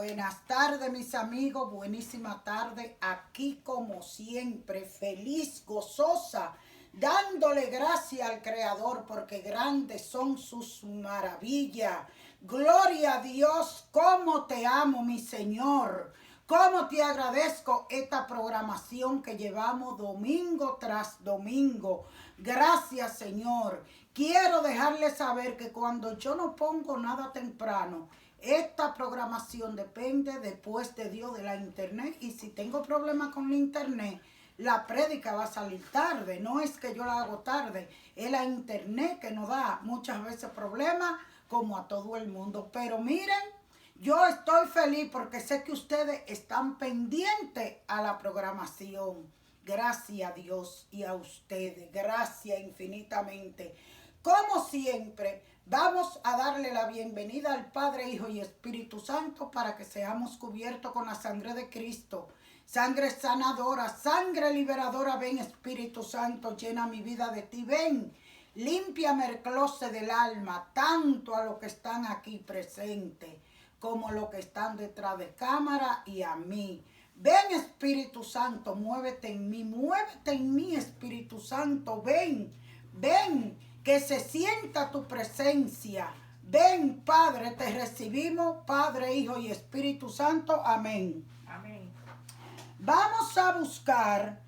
Buenas tardes, mis amigos, buenísima tarde, aquí como siempre, feliz, gozosa, dándole gracias al Creador, porque grandes son sus maravillas. Gloria a Dios, cómo te amo, mi Señor, cómo te agradezco esta programación que llevamos domingo tras domingo. Gracias, Señor. Quiero dejarles saber que cuando yo no pongo nada temprano, esta programación depende después de Dios de la internet, y si tengo problemas con la internet, la prédica va a salir tarde. No es que yo la hago tarde, es la internet que nos da muchas veces problemas como a todo el mundo. Pero miren, yo estoy feliz porque sé que ustedes están pendientes a la programación. Gracias a Dios y a ustedes, gracias infinitamente. Como siempre, vamos a darle la bienvenida al Padre, Hijo y Espíritu Santo para que seamos cubiertos con la sangre de Cristo. Sangre sanadora, sangre liberadora, ven Espíritu Santo, llena mi vida de ti, ven. Límpiame el closet del alma, tanto a los que están aquí presentes como a los que están detrás de cámara y a mí. Ven Espíritu Santo, muévete en mí Espíritu Santo, ven, ven. Que se sienta tu presencia. Ven, Padre, te recibimos, Padre, Hijo y Espíritu Santo. Amén. Amén. Vamos a buscar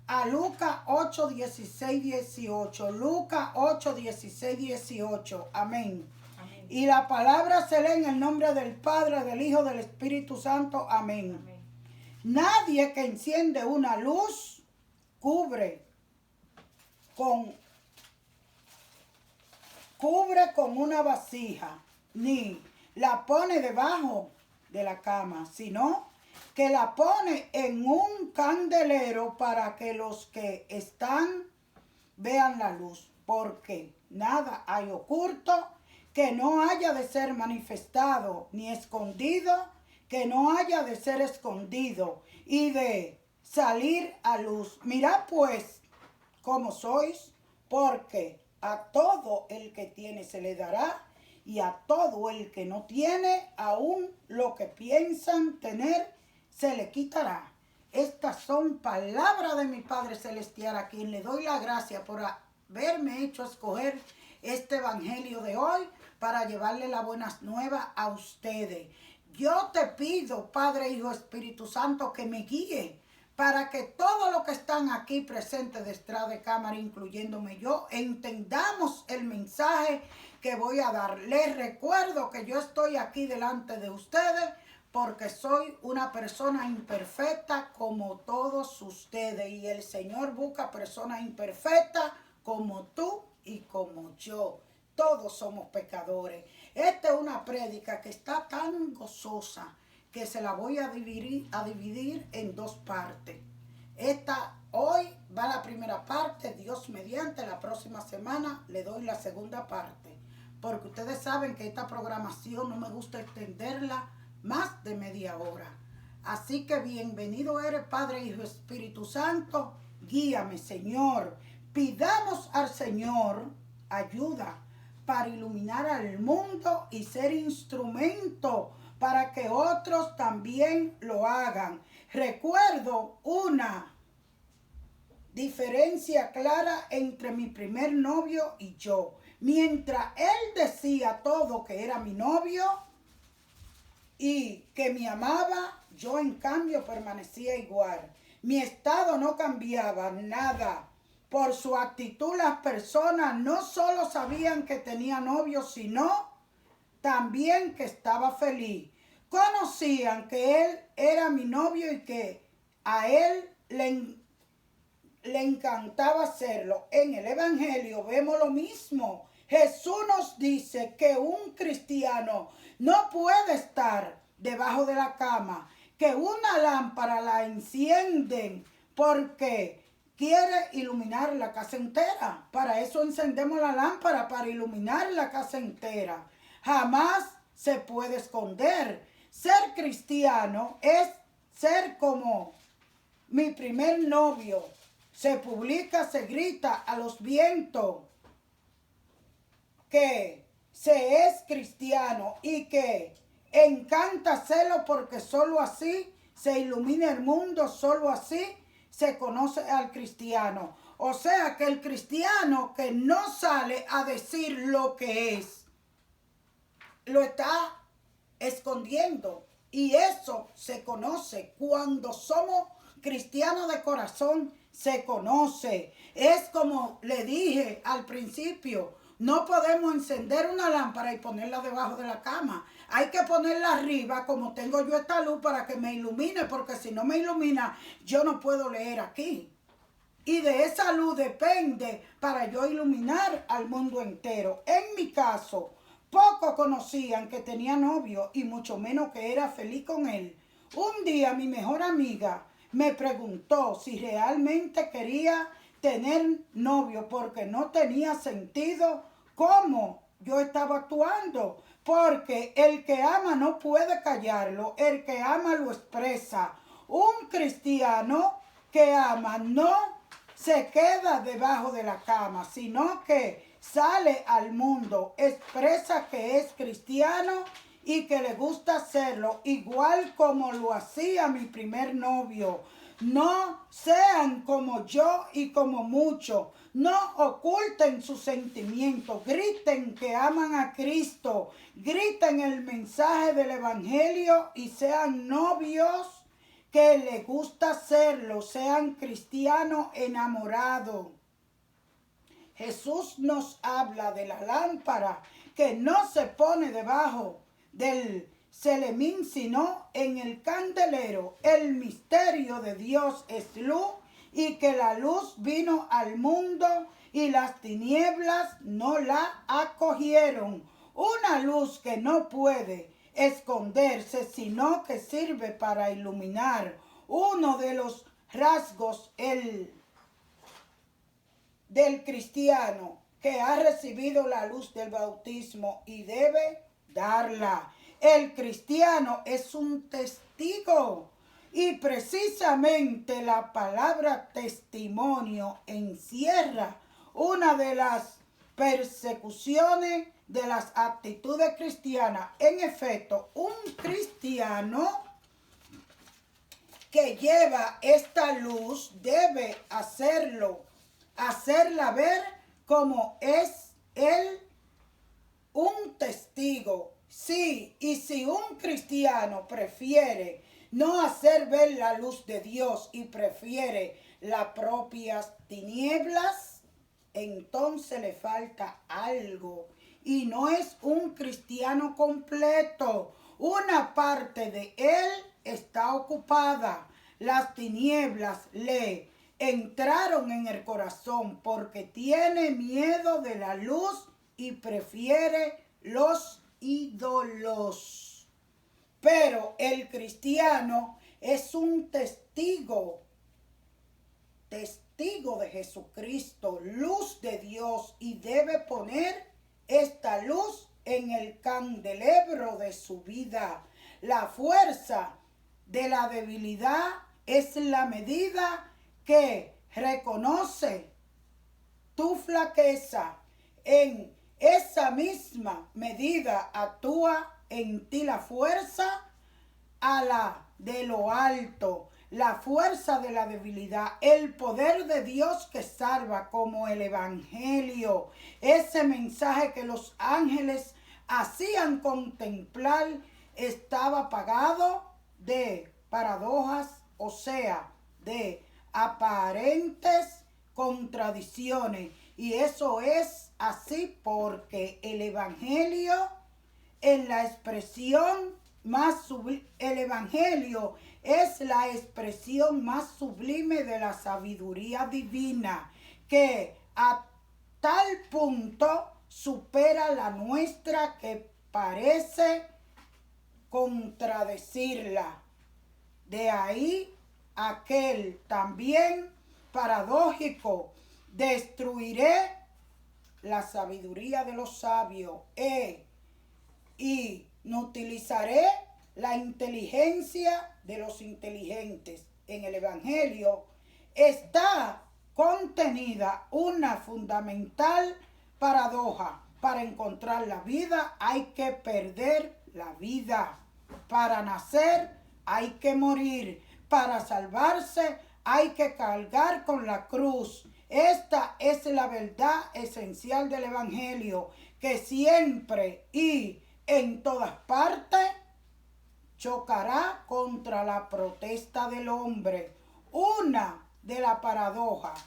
a Lucas 8, 16, 18. Lucas 8, 16, 18. Amén. Amén. Y la palabra se lee en el nombre del Padre, del Hijo, del Espíritu Santo. Amén. Amén. Nadie que enciende una luz cubre con una vasija, ni la pone debajo de la cama, sino que la pone en un candelero para que los que están vean la luz, porque nada hay oculto que no haya de ser manifestado, ni escondido que no haya de ser escondido, y de salir a luz. Mirad pues cómo sois, porque a todo el que tiene se le dará, y a todo el que no tiene, aún lo que piensan tener, se le quitará. Estas son palabras de mi Padre Celestial, a quien le doy la gracia por haberme hecho escoger este evangelio de hoy para llevarle las buenas nuevas a ustedes. Yo te pido, Padre, Hijo, Espíritu Santo, que me guíe para que todos los que están aquí presentes detrás de cámara, incluyéndome yo, entendamos el mensaje que voy a dar. Les recuerdo que yo estoy aquí delante de ustedes porque soy una persona imperfecta como todos ustedes, y el Señor busca personas imperfectas como tú y como yo. Todos somos pecadores. Esta es una prédica que está tan gozosa que se la voy a dividir en dos partes. Hoy va la primera parte, Dios mediante. La próxima semana le doy la segunda parte, porque ustedes saben que esta programación no me gusta extenderla más de media hora. Así que bienvenido eres, Padre, Hijo, Espíritu Santo. Guíame, Señor. Pidamos al Señor ayuda para iluminar al mundo y ser instrumento para que otros también lo hagan. Recuerdo una diferencia clara entre mi primer novio y yo. Mientras él decía todo que era mi novio y que me amaba, yo en cambio permanecía igual. Mi estado no cambiaba nada. Por su actitud las personas no solo sabían que tenía novio, sino también que estaba feliz. Conocían que él era mi novio y que a él le encantaba hacerlo. En el Evangelio vemos lo mismo. Jesús nos dice que un cristiano no puede estar debajo de la cama, que una lámpara la encienden porque quiere iluminar la casa entera. Para eso encendemos la lámpara, para iluminar la casa entera. Jamás se puede esconder. Ser cristiano es ser como mi primer novio. Se publica, se grita a los vientos que se es cristiano y que encanta hacerlo porque solo así se ilumina el mundo, solo así se conoce al cristiano. O sea que el cristiano que no sale a decir lo que es, lo está escondiendo. Y eso se conoce. Cuando somos cristianos de corazón, se conoce. Es como le dije al principio, no podemos encender una lámpara y ponerla debajo de la cama. Hay que ponerla arriba, como tengo yo esta luz, para que me ilumine, porque si no me ilumina, yo no puedo leer aquí. Y de esa luz depende para yo iluminar al mundo entero. En mi caso, pocos conocían que tenía novio y mucho menos que era feliz con él. Un día mi mejor amiga me preguntó si realmente quería tener novio porque no tenía sentido cómo yo estaba actuando. Porque el que ama no puede callarlo, el que ama lo expresa. Un cristiano que ama no se queda debajo de la cama, sino que sale al mundo, expresa que es cristiano y que le gusta hacerlo, igual como lo hacía mi primer novio. No sean como yo y como muchos. No oculten sus sentimientos. Griten que aman a Cristo. Griten el mensaje del Evangelio y sean novios que les gusta hacerlo, sean cristianos enamorados. Jesús nos habla de la lámpara que no se pone debajo del celemín, sino en el candelero. El misterio de Dios es luz y que la luz vino al mundo y las tinieblas no la acogieron. Una luz que no puede esconderse, sino que sirve para iluminar. Uno de los rasgos del cristiano que ha recibido la luz del bautismo y debe darla. El cristiano es un testigo y precisamente la palabra testimonio encierra una de las persecuciones de las actitudes cristianas. En efecto, un cristiano que lleva esta luz debe hacerla ver como es él un testigo. Sí, y si un cristiano prefiere no hacer ver la luz de Dios y prefiere las propias tinieblas, entonces le falta algo y no es un cristiano completo. Una parte de él está ocupada. Las tinieblas le entraron en el corazón porque tiene miedo de la luz y prefiere los ídolos. Pero el cristiano es un testigo de Jesucristo, luz de Dios, y debe poner esta luz en el candelabro de su vida. La fuerza de la debilidad es la medida que reconoce tu flaqueza. En esa misma medida actúa en ti la fuerza a la de lo alto, la fuerza de la debilidad, el poder de Dios que salva, como el Evangelio, ese mensaje que los ángeles hacían contemplar, estaba plagado de paradojas, o sea, de aparentes contradicciones. Y eso es así porque el Evangelio en la expresión más sublime, el Evangelio es la expresión más sublime de la sabiduría divina, que a tal punto supera la nuestra que parece contradecirla. De ahí aquel también paradójico: destruiré la sabiduría de los sabios y no utilizaré la inteligencia de los inteligentes. En el Evangelio está contenida una fundamental paradoja. Para encontrar la vida hay que perder la vida. para nacer hay que morir. Para salvarse hay que cargar con la cruz. Esta es la verdad esencial del Evangelio, que siempre y en todas partes chocará contra la protesta del hombre. Una de las paradojas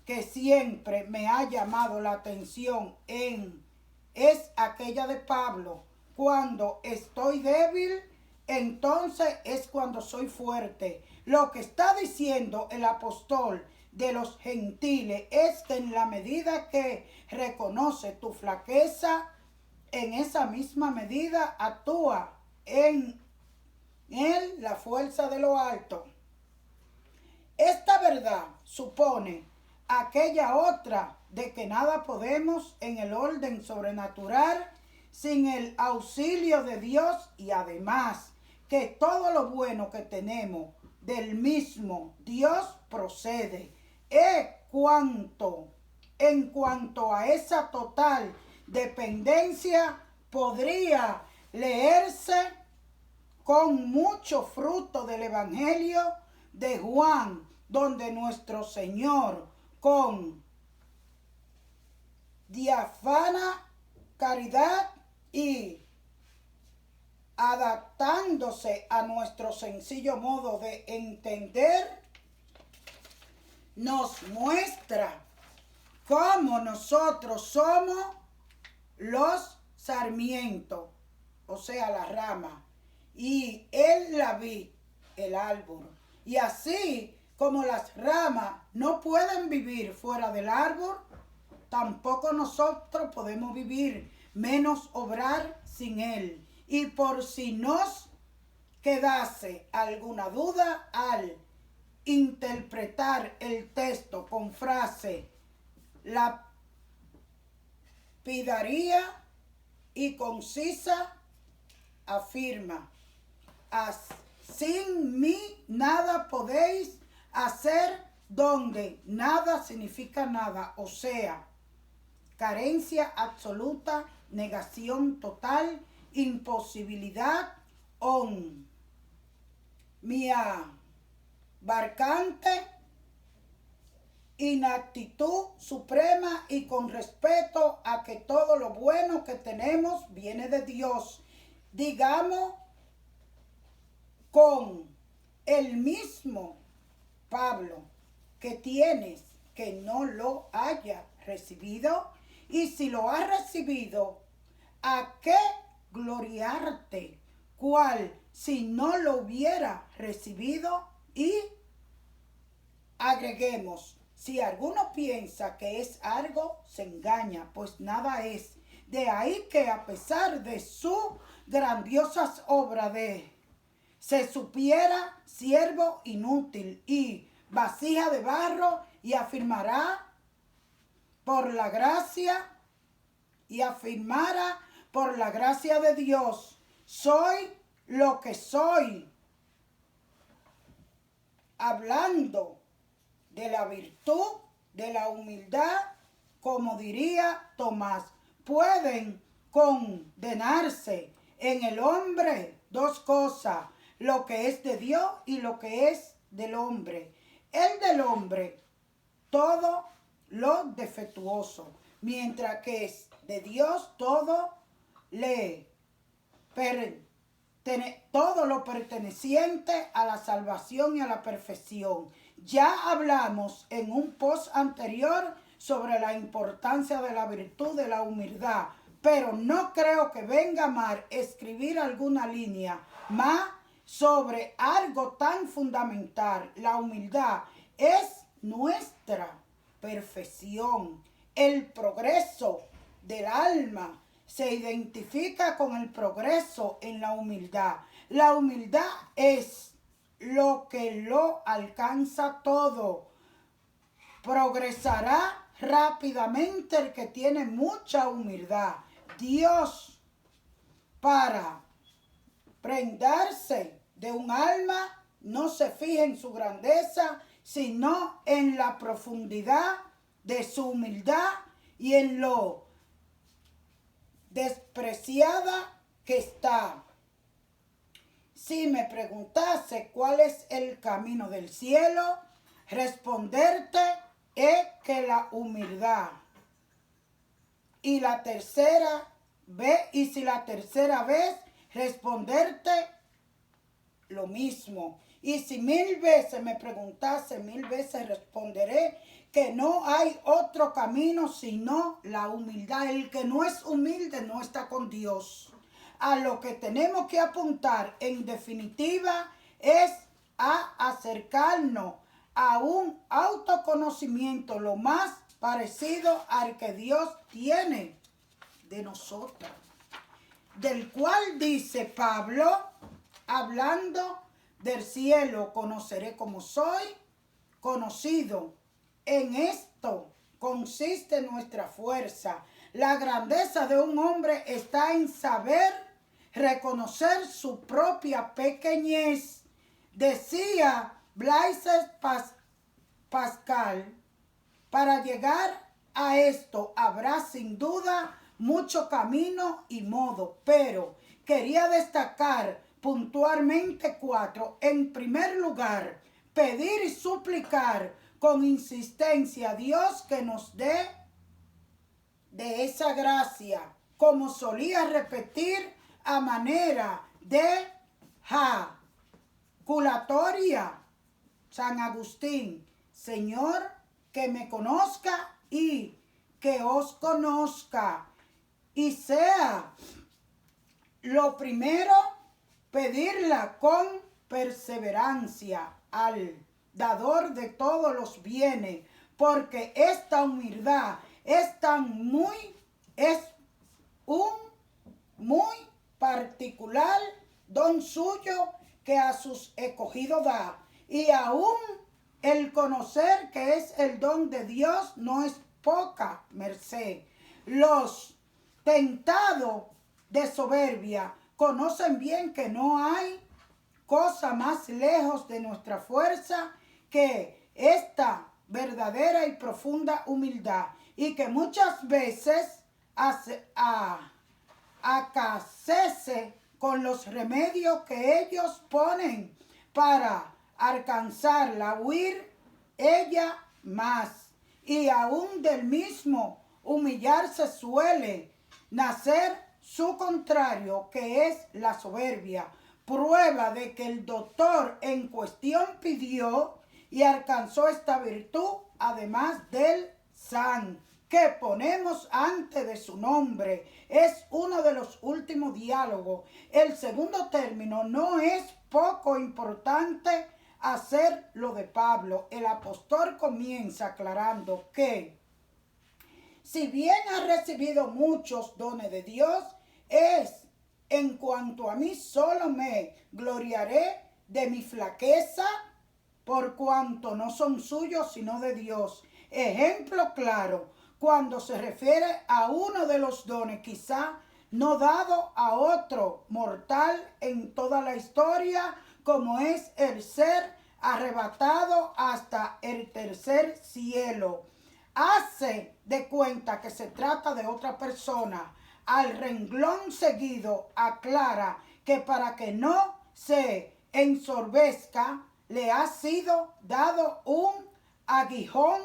que siempre me ha llamado la atención es aquella de Pablo. Cuando estoy débil, entonces es cuando soy fuerte. Lo que está diciendo el apóstol de los gentiles es que en la medida que reconoce tu flaqueza, en esa misma medida actúa en él la fuerza de lo alto. Esta verdad supone aquella otra de que nada podemos en el orden sobrenatural sin el auxilio de Dios, y además que todo lo bueno que tenemos del mismo Dios procede. En cuanto a esa total dependencia, podría leerse con mucho fruto del Evangelio de Juan, donde nuestro Señor, con diáfana caridad y adaptándose a nuestro sencillo modo de entender, nos muestra cómo nosotros somos los sarmientos, o sea, la rama, y él la vid, el árbol. Y así como las ramas no pueden vivir fuera del árbol, tampoco nosotros podemos vivir, menos obrar sin él. Y por si nos quedase alguna duda al interpretar el texto con frase lapidaria y concisa, afirma: sin mí nada podéis hacer, donde nada significa nada, o sea, carencia absoluta, negación total, imposibilidad, barcante, inactitud suprema, y con respeto a que todo lo bueno que tenemos viene de Dios. Digamos con el mismo Pablo que tienes que no lo haya recibido, y si lo has recibido, ¿a qué gloriarte? ¿Cuál si no lo hubiera recibido? Y agreguemos, si alguno piensa que es algo, se engaña, pues nada es. De ahí que a pesar de sus grandiosas obras se supiera siervo inútil y vasija de barro, y afirmara por la gracia de Dios, soy lo que soy, hablando de la virtud, de la humildad, como diría Tomás. Pueden condenarse en el hombre dos cosas: lo que es de Dios y lo que es del hombre. El del hombre, todo lo defectuoso, mientras que es de Dios todo lo perteneciente a la salvación y a la perfección. Ya hablamos en un post anterior sobre la importancia de la virtud de la humildad, pero no creo que venga mal escribir alguna línea más sobre algo tan fundamental. La humildad es nuestra perfección. El progreso del alma se identifica con el progreso en la humildad. La humildad es lo que lo alcanza todo. Progresará rápidamente el que tiene mucha humildad. Dios, para prendarse de un alma, no se fija en su grandeza, sino en la profundidad de su humildad y en lo despreciada que está. Si me preguntase cuál es el camino del cielo, responderte es que la humildad. Y si la tercera vez responderte lo mismo. Y si 1000 veces me preguntase, 1000 veces responderé que no hay otro camino sino la humildad. El que no es humilde no está con Dios. A lo que tenemos que apuntar en definitiva es a acercarnos a un autoconocimiento lo más parecido al que Dios tiene de nosotros, del cual dice Pablo, hablando del cielo, conoceré como soy conocido. En esto consiste nuestra fuerza. La grandeza de un hombre está en saber reconocer su propia pequeñez. Decía Blaise Pascal, para llegar a esto habrá sin duda mucho camino y modo, pero quería destacar puntualmente 4. En primer lugar, pedir y suplicar con insistencia a Dios que nos dé de esa gracia, como solía repetir a manera de jaculatoria San Agustín: Señor, que me conozca y que os conozca. Y sea lo primero, pedirla con perseverancia al dador de todos los bienes, porque esta humildad es un muy particular don suyo que a sus escogidos da. Y aún el conocer que es el don de Dios no es poca merced. Los tentados de soberbia conocen bien que no hay cosa más lejos de nuestra fuerza que esta verdadera y profunda humildad, y que muchas veces acasece con los remedios que ellos ponen para alcanzarla, huir ella más. Y aún del mismo humillarse suele nacer su contrario, que es la soberbia, prueba de que el doctor en cuestión pidió y alcanzó esta virtud, además del san que ponemos antes de su nombre. Es uno de los últimos diálogos. El segundo término no es poco importante hacer lo de Pablo. El apóstol comienza aclarando que si bien ha recibido muchos dones de Dios, en cuanto a mí solo me gloriaré de mi flaqueza, por cuanto no son suyos sino de Dios. Ejemplo claro, cuando se refiere a uno de los dones, quizá no dado a otro mortal en toda la historia, como es el ser arrebatado hasta el tercer cielo. Hace de cuenta que se trata de otra persona. Al renglón seguido aclara que para que no se ensorbezca, le ha sido dado un aguijón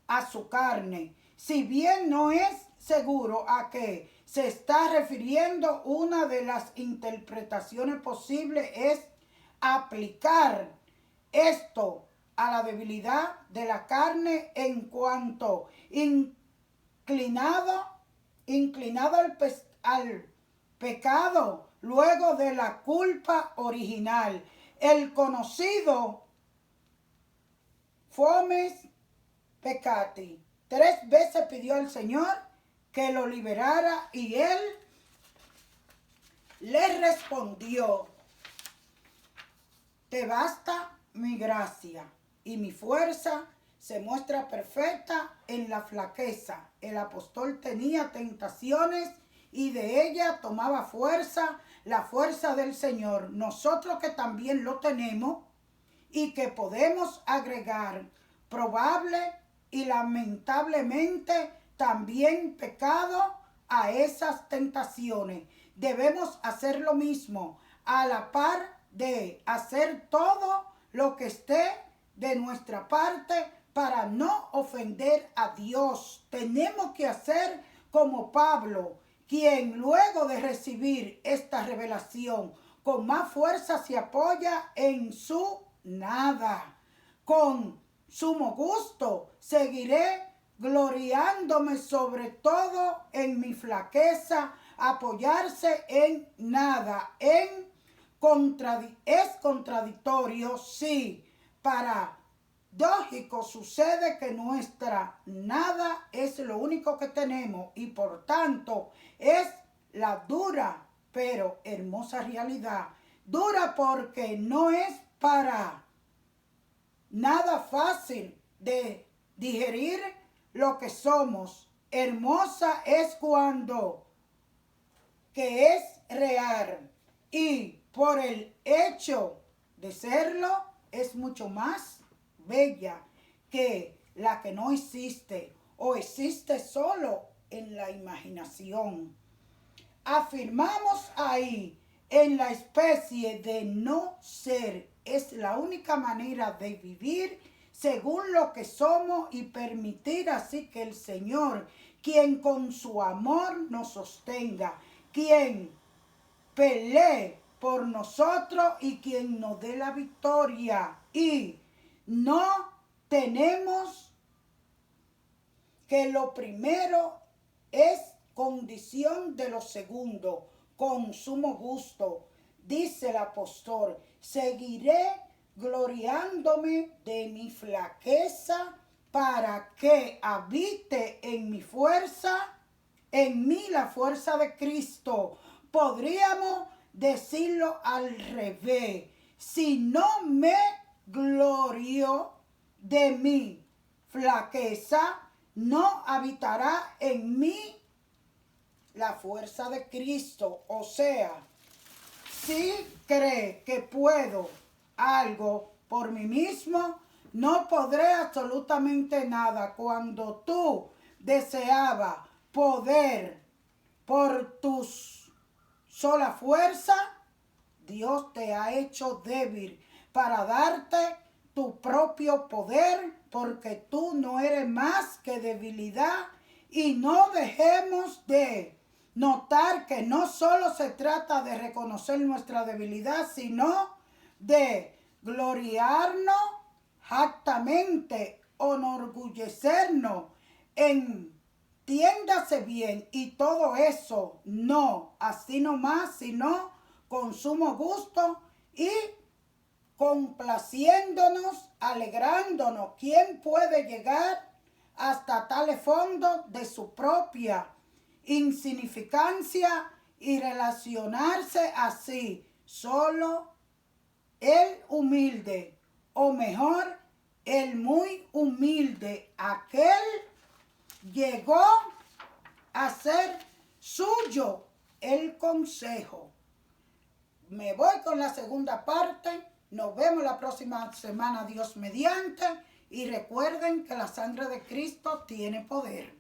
a su carne. Si bien no es seguro a qué se está refiriendo, una de las interpretaciones posibles es aplicar esto a la debilidad de la carne en cuanto inclinado al pecado luego de la culpa original. El conocido fomes peccati 3 veces pidió al Señor que lo liberara y él le respondió: te basta mi gracia, y mi fuerza se muestra perfecta en la flaqueza. El apóstol tenía tentaciones y de ella tomaba fuerza, la fuerza del Señor. Nosotros que también lo tenemos y que podemos agregar probable y lamentablemente también pecado a esas tentaciones. Debemos hacer lo mismo, a la par de hacer todo lo que esté de nuestra parte para no ofender a Dios. Tenemos que hacer como Pablo, quien luego de recibir esta revelación con más fuerza se apoya en su nada. Con sumo gusto seguiré gloriándome sobre todo en mi flaqueza, apoyarse en nada. Es contradictorio, sí, paradójico sucede que nuestra nada es lo único que tenemos y por tanto es la dura pero hermosa realidad. Dura porque no es para nada fácil de digerir lo que somos. Hermosa es cuando que es real y por el hecho de serlo es mucho más bella que la que no existe o existe solo en la imaginación. Afirmamos ahí en la especie de no ser. Es la única manera de vivir según lo que somos y permitir así que el Señor, quien con su amor nos sostenga, quien pelee por nosotros y quien nos dé la victoria. Y no tenemos que lo primero es condición de lo segundo, con sumo gusto. Dice el apóstol, seguiré gloriándome de mi flaqueza para que habite en mi fuerza, en mí la fuerza de Cristo. Podríamos decirlo al revés. Si no me glorio de mi flaqueza, no habitará en mí la fuerza de Cristo. O sea, si cree que puedo algo por mí mismo, no podré absolutamente nada. Cuando tú deseabas poder por tus sola fuerza, Dios te ha hecho débil para darte tu propio poder, porque tú no eres más que debilidad. Y no dejemos de notar que no solo se trata de reconocer nuestra debilidad, sino de gloriarnos jactamente, enorgullecernos, entiéndase bien, y todo eso no así nomás, sino con sumo gusto y complaciéndonos, alegrándonos. ¿Quién puede llegar hasta tales fondos de su propia insignificancia y relacionarse así? Solo el humilde, o mejor, el muy humilde, aquel llegó a ser suyo el consejo. Me voy con la segunda parte. Nos vemos la próxima semana, Dios mediante. Y recuerden que la sangre de Cristo tiene poder.